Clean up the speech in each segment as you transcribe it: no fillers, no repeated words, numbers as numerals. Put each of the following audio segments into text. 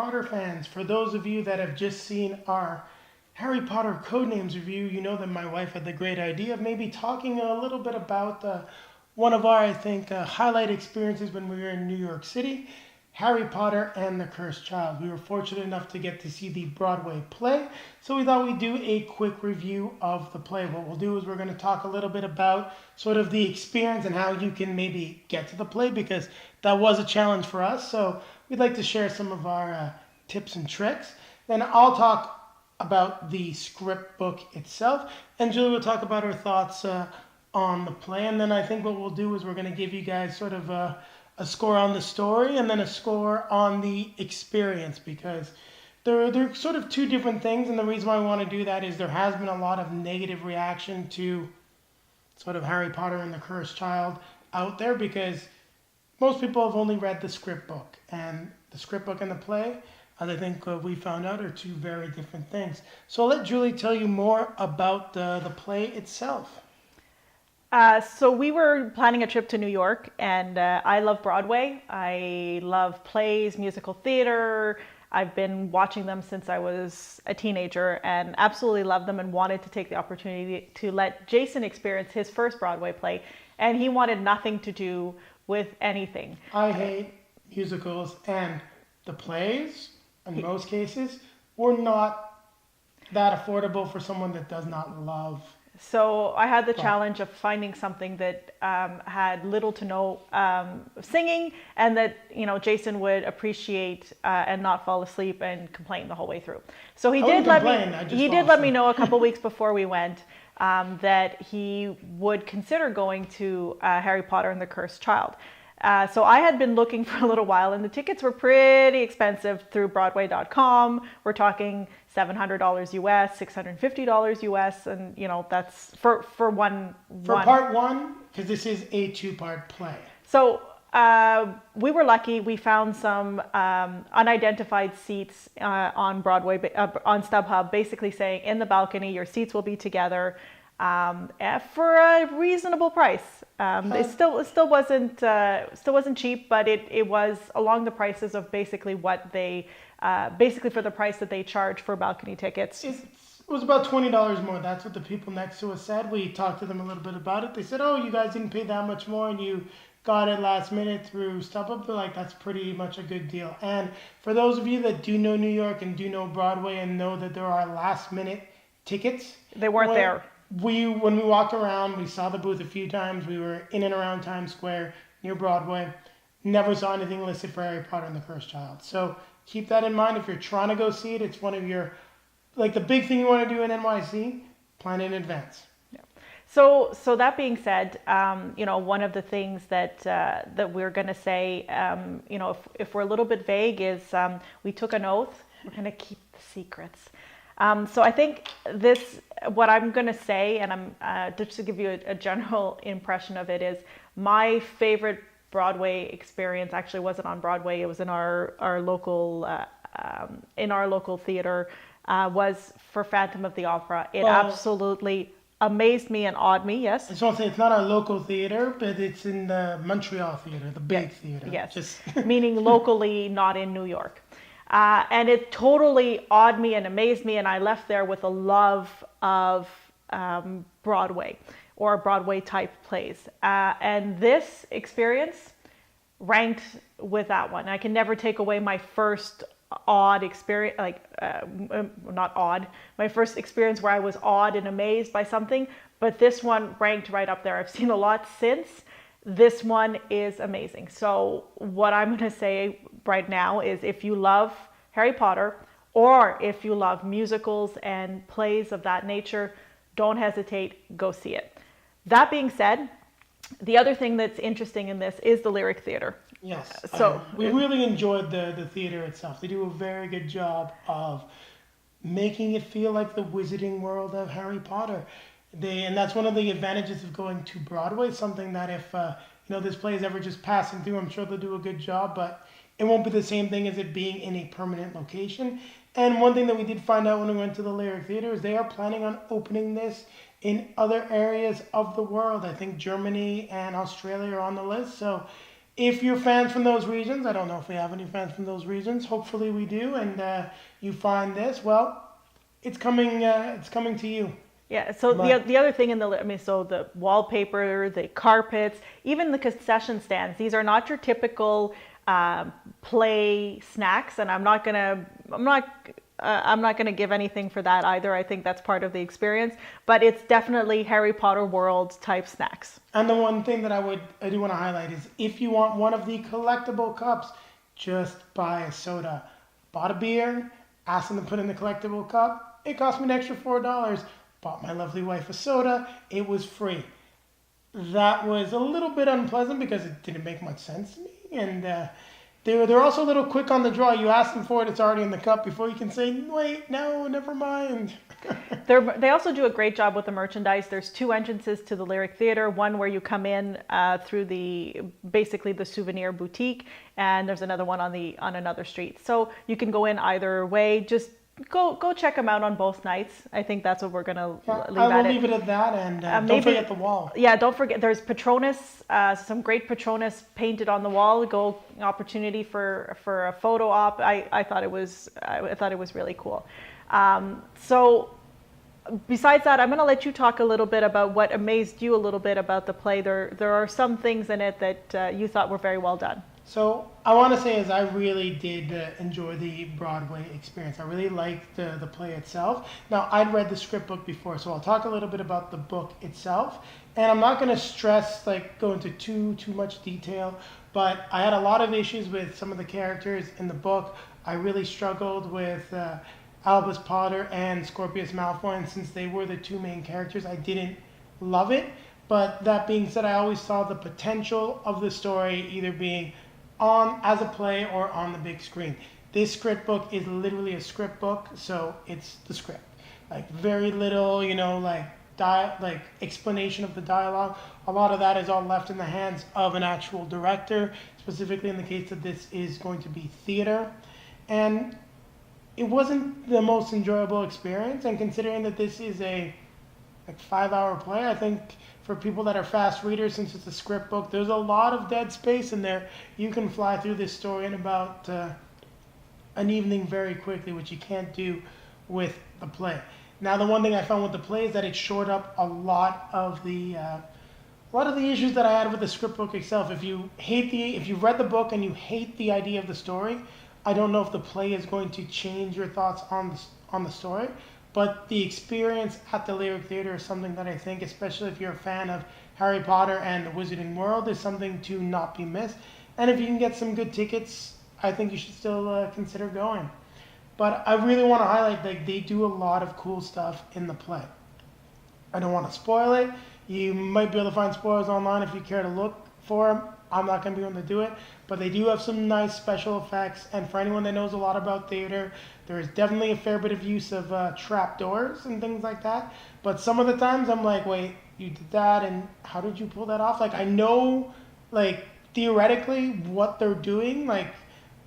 Potter fans, for those of you that have just seen our Harry Potter Codenames review, you know that my wife had the great idea of maybe talking a little bit about one of our, I think, highlight experiences when we were in New York City, Harry Potter and the Cursed Child. We were fortunate enough to get to see the Broadway play, so we thought we'd do a quick review of the play. What we'll do is we're going to talk a little bit about sort of the experience and how you can maybe get to the play, because that was a challenge for us. So we'd like to share some of our tips and tricks. Then I'll talk about the script book itself, and Julie will talk about her thoughts on the play. And then I think what we'll do is we're going to give you guys sort of a score on the story and then a score on the experience, because they're sort of two different things. And the reason why I want to do that is there has been a lot of negative reaction to sort of Harry Potter and the Cursed Child out there, because most people have only read the script book, and the script book and the play, as I think we found out, are two very different things. So I'll let Julie tell you more about the play itself. So we were planning a trip to New York, and I love Broadway. I love plays, musical theater. I've been watching them since I was a teenager and absolutely love them, and wanted to take the opportunity to let Jason experience his first Broadway play, and he wanted nothing to do with anything. I hate musicals, and the plays, in most cases, were not that affordable for someone that does not love. So I had the challenge of finding something that had little to no singing, and that Jason would appreciate and not fall asleep and complain the whole way through. So he did let me know a couple weeks before we went that he would consider going to Harry Potter and the Cursed Child. So I had been looking for a little while, and the tickets were pretty expensive through Broadway.com. We're talking $700 US, $650 US, and that's for one. For part one, because this is a two-part play. So we were lucky. We found some unidentified seats on Broadway, on StubHub, basically saying in the balcony, your seats will be together for a reasonable price. It still wasn't cheap, but it was along the prices of basically what they basically for the price that they charge for balcony tickets. It was about $20 more. That's what the people next to us said. We talked to them a little bit about it. They said, "Oh, you guys didn't pay that much more, and you got it last minute through StubHub." But that's pretty much a good deal. And for those of you that do know New York and do know Broadway and know that there are last minute tickets, they weren't there. When we walked around, we saw the booth a few times. We were in and around Times Square near Broadway. Never saw anything listed for Harry Potter and the Cursed Child. So keep that in mind if you're trying to go see it. It's one of your, the big thing you want to do in NYC, plan in advance. Yeah. So that being said, one of the things that we're going to say, if we're a little bit vague, is we took an oath. We're going to keep the secrets. So I think what I'm going to say, and I'm just to give you a general impression of it, is my favorite Broadway experience actually wasn't on Broadway. It was in our local theater. Was for Phantom of the Opera. It absolutely amazed me and awed me. Yes. I just want to say it's not our local theater, but it's in the Montreal theater, the big theater. Yes. Meaning locally, not in New York. And it totally awed me and amazed me, and I left there with a love of Broadway or Broadway type plays. And this experience ranked with that one. I can never take away my first odd experience, my first experience where I was awed and amazed by something, but this one ranked right up there. I've seen a lot since. This one is amazing. So what I'm going to say right now is, if you love Harry Potter, or if you love musicals and plays of that nature, don't hesitate, go see it. That being said, the other thing that's interesting in this is the lyric theater. Yes. So we really enjoyed the theater itself. They do a very good job of making it feel like the wizarding world of Harry Potter. And that's one of the advantages of going to Broadway. Something that if this play is ever just passing through, I'm sure they'll do a good job, but it won't be the same thing as it being in a permanent location. And one thing that we did find out when we went to the Lyric Theater is they are planning on opening this in other areas of the world. I think Germany and Australia are on the list. So if you're fans from those regions, I don't know if we have any fans from those regions. Hopefully we do, and you find this. Well, it's coming. It's coming to you. Yeah, so the other thing so the wallpaper, the carpets, even the concession stands, these are not your typical play snacks, and I'm not gonna give anything for that either. I think that's part of the experience, but it's definitely Harry Potter world type snacks. And the one thing that I do want to highlight is if you want one of the collectible cups, just buy a soda. Bought a beer, asked them to put in the collectible cup. It cost me an extra $4. Bought my lovely wife a soda. It was free. That was a little bit unpleasant because it didn't make much sense to me. And they're also a little quick on the draw. You ask them for it, it's already in the cup before you can say, wait, no, never mind. They also do a great job with the merchandise. There's 2 entrances to the Lyric Theater. One where you come in through basically the souvenir boutique, and there's another one on another street. So you can go in either way. Just go check them out on both nights. I think that's what we're gonna leave at it. I will leave it at that, and don't forget the wall. Yeah, don't forget. There's Patronus, some great Patronus painted on the wall. Go opportunity for a photo op. I thought it was really cool. So besides that, I'm going to let you talk a little bit about what amazed you a little bit about the play. There are some things in it that you thought were very well done. So I want to say I really did enjoy the Broadway experience. I really liked the play itself. Now, I'd read the script book before, so I'll talk a little bit about the book itself. And I'm not going to go into too much detail, but I had a lot of issues with some of the characters in the book. I really struggled with Albus Potter and Scorpius Malfoy, and since they were the 2 main characters, I didn't love it. But that being said, I always saw the potential of the story either being on as a play or on the big screen. This script book is literally a script book, so it's the script. Like very little, explanation of the dialogue. A lot of that is all left in the hands of an actual director, specifically in the case that this is going to be theater. And it wasn't the most enjoyable experience, and considering that this is a 5-hour play, I think for people that are fast readers, since it's a script book, there's a lot of dead space in there. You can fly through this story in about an evening very quickly, which you can't do with the play. Now, the one thing I found with the play is that it shored up a lot of the issues that I had with the script book itself. If you've read the book and you hate the idea of the story, I don't know if the play is going to change your thoughts on the story. But the experience at the Lyric Theater is something that I think, especially if you're a fan of Harry Potter and the Wizarding World, is something to not be missed. And if you can get some good tickets, I think you should still consider going. But I really want to highlight that they do a lot of cool stuff in the play. I don't want to spoil it. You might be able to find spoilers online if you care to look for them. I'm not going to be able to do it, but they do have some nice special effects. And for anyone that knows a lot about theater, there is definitely a fair bit of use of trapdoors and things like that. But some of the times I'm like, wait, you did that, and how did you pull that off? I know, theoretically what they're doing,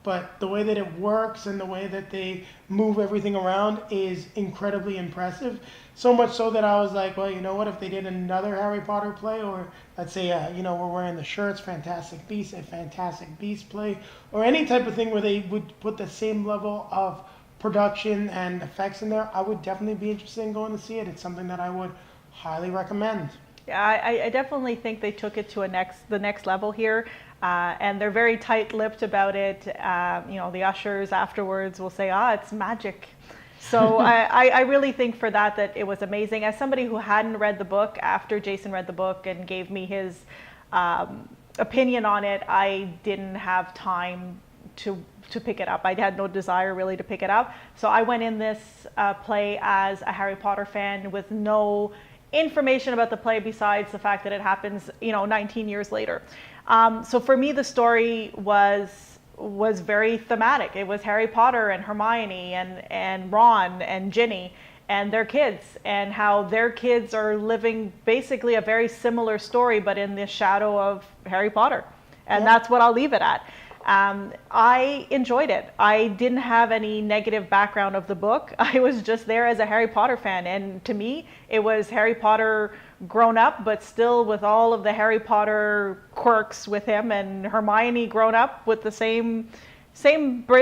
but the way that it works and the way that they move everything around is incredibly impressive. So much so that I was like, well, you know what, if they did another Harry Potter play, or let's say, we're wearing the shirts, Fantastic Beasts, a Fantastic Beasts play, or any type of thing where they would put the same level of production and effects in there, I would definitely be interested in going to see it. It's something that I would highly recommend. Yeah, I definitely think they took it to the next level here. And they're very tight-lipped about it. The ushers afterwards will say, it's magic. So I really think for that it was amazing. As somebody who hadn't read the book, after Jason read the book and gave me his opinion on it, I didn't have time to pick it up. I had no desire really to pick it up. So I went in this play as a Harry Potter fan with no information about the play besides the fact that it happens, 19 years later. So for me, the story was very thematic. It was Harry Potter and Hermione and Ron and Ginny and their kids, and how their kids are living basically a very similar story, but in the shadow of Harry Potter. And that's what I'll leave it at. I enjoyed it. I didn't have any negative background of the book. I was just there as a Harry Potter fan, and to me, it was Harry Potter grown up, but still with all of the Harry Potter quirks with him, and Hermione grown up with the same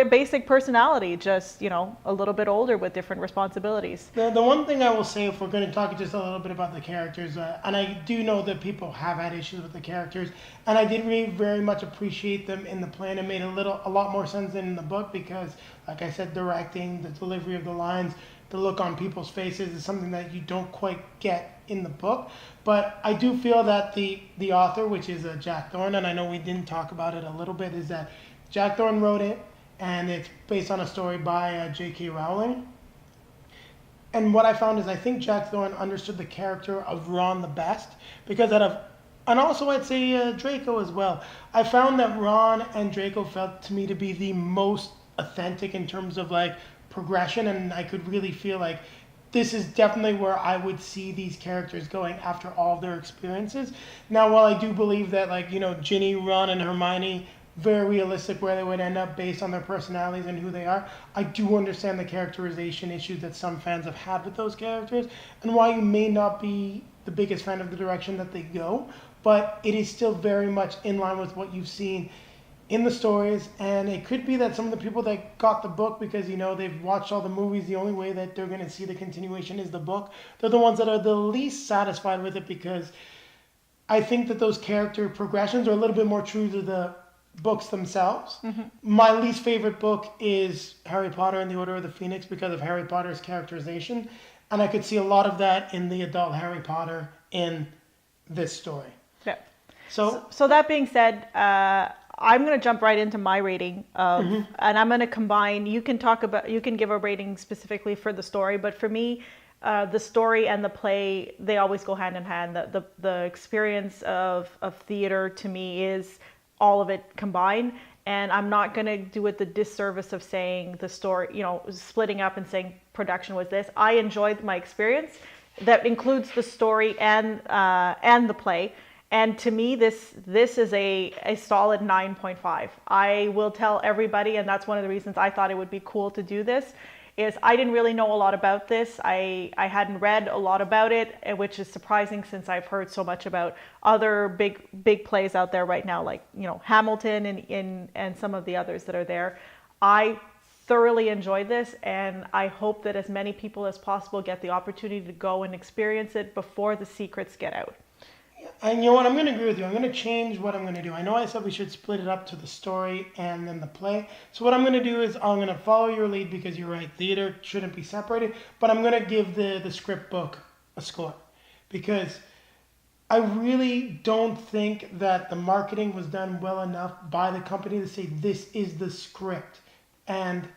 basic personality, just, you know, a little bit older with different responsibilities. The one thing I will say, if we're going to talk just a little bit about the characters, and I do know that people have had issues with the characters, and I did really very much appreciate them in the play, and it made a lot more sense than in the book because, like I said, directing, the delivery of the lines, the look on people's faces is something that you don't quite get in the book. But I do feel that the author, which is Jack Thorne, and I know we didn't talk about it a little bit, is that Jack Thorne wrote it, and it's based on a story by J.K. Rowling. And what I found is I think Jack Thorne understood the character of Ron the best because and also I'd say Draco as well. I found that Ron and Draco felt to me to be the most authentic in terms of like progression, and I could really feel like this is definitely where I would see these characters going after all of their experiences. Now, while I do believe that, like, you know, Ginny, Ron, and Hermione, very realistic where they would end up based on their personalities and who they are, I do understand the characterization issues that some fans have had with those characters, and why you may not be the biggest fan of the direction that they go, but it is still very much in line with what you've seen in the stories. And it could be that some of the people that got the book because, you know, they've watched all the movies, the only way that they're going to see the continuation is the book, they're the ones that are the least satisfied with it, because I think that those character progressions are a little bit more true to the books themselves. Mm-hmm. My least favorite book is Harry Potter and the Order of the Phoenix because of Harry Potter's characterization, and I could see a lot of that in the adult Harry Potter in this story. Yeah. So that being said, I'm going to jump right into my rating of, and I'm going to combine. You can give a rating specifically for the story, but for me, the story and the play, they always go hand in hand. The experience of theater to me is all of it combined, and I'm not going to do it the disservice of saying the story, you know, splitting up and saying production was this. I enjoyed my experience that includes the story and the play. And to me, this is a solid 9.5. I will tell everybody, and that's one of the reasons I thought it would be cool to do this, is I didn't really know a lot about this. I hadn't read a lot about it, which is surprising since I've heard so much about other big plays out there right now, like, you know, Hamilton and some of the others that are there. I thoroughly enjoyed this, and I hope that as many people as possible get the opportunity to go and experience it before the secrets get out. And you know what, I'm going to agree with you. I'm going to change what I'm going to do. I know I said we should split it up to the story and then the play. So what I'm going to do is I'm going to follow your lead, because you're right, theater shouldn't be separated. But I'm going to give the script book a score, because I really don't think that the marketing was done well enough by the company to say this is the script. And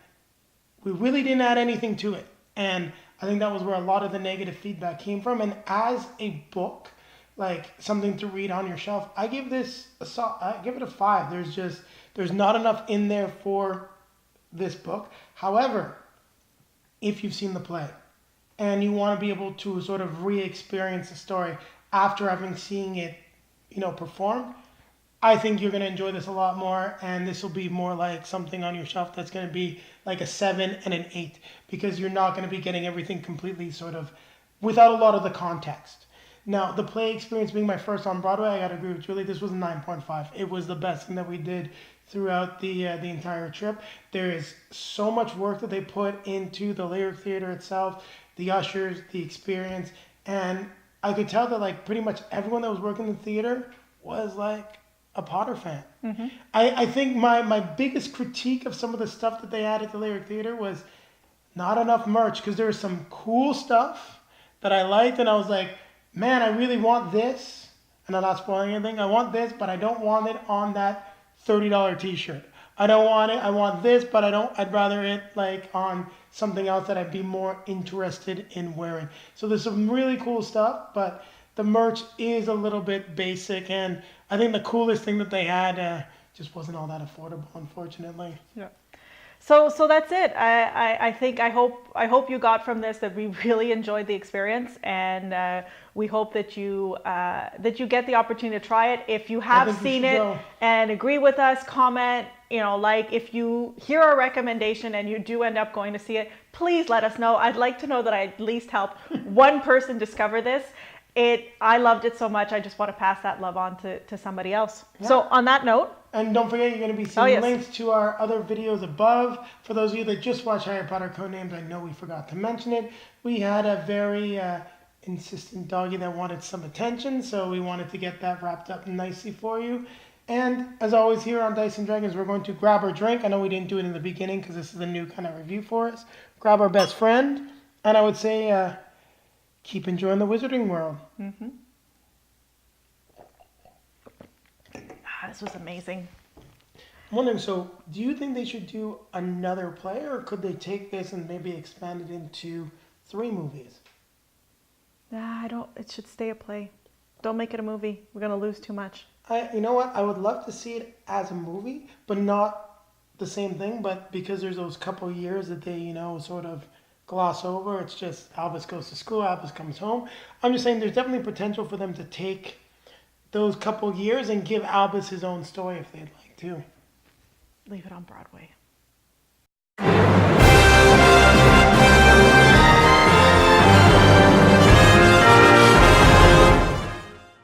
we really didn't add anything to it. And I think that was where a lot of the negative feedback came from. And as a book, like something to read on your shelf, I give it a 5. There's not enough in there for this book. However, if you've seen the play and you want to be able to sort of re-experience the story after having seen it, you know, perform, I think you're going to enjoy this a lot more, and this will be more like something on your shelf that's going to be like a 7 and an 8, because you're not going to be getting everything completely sort of without a lot of the context. Now, the play experience being my first on Broadway, I gotta agree with Julie, this was a 9.5. It was the best thing that we did throughout the entire trip. There is so much work that they put into the lyric theater itself, the ushers, the experience, and I could tell that like pretty much everyone that was working in the theater was like a Potter fan. Mm-hmm. I think my biggest critique of some of the stuff that they had at the lyric theater was not enough merch, because there was some cool stuff that I liked, and I was like, man, I really want this, and I'm not spoiling anything. I want this, but I don't want it on that $30 t-shirt. I don't want it. I want this, but I'd rather it like on something else that I'd be more interested in wearing. So there's some really cool stuff, but the merch is a little bit basic, and I think the coolest thing that they had just wasn't all that affordable, unfortunately. Yeah. So that's it. I think I hope you got from this that we really enjoyed the experience, and we hope that you get the opportunity to try it. If you have seen it and agree with us, comment. Like if you hear our recommendation and you do end up going to see it, please let us know. I'd like to know that I at least helped one person discover this. I loved it so much. I just want to pass that love on to somebody else. Yeah. So on that note. And don't forget, you're going to be seeing links to our other videos above. For those of you that just watch Harry Potter Codenames, I know we forgot to mention it. We had a very insistent doggy that wanted some attention, so we wanted to get that wrapped up nicely for you. And as always here on Dice and Dragons, we're going to grab our drink. I know we didn't do it in the beginning because this is a new kind of review for us. Grab our best friend, and I would say keep enjoying the wizarding world. Mm-hmm. This was amazing. I'm wondering, so do you think they should do another play, or could they take this and maybe expand it into 3 movies? Nah, it should stay a play. Don't make it a movie. We're going to lose too much. You know what? I would love to see it as a movie, but not the same thing. But because there's those couple years that they, sort of gloss over, it's just Albus goes to school, Albus comes home. I'm just saying there's definitely potential for them to take those couple years and give Albus his own story if they'd like to. Leave it on Broadway.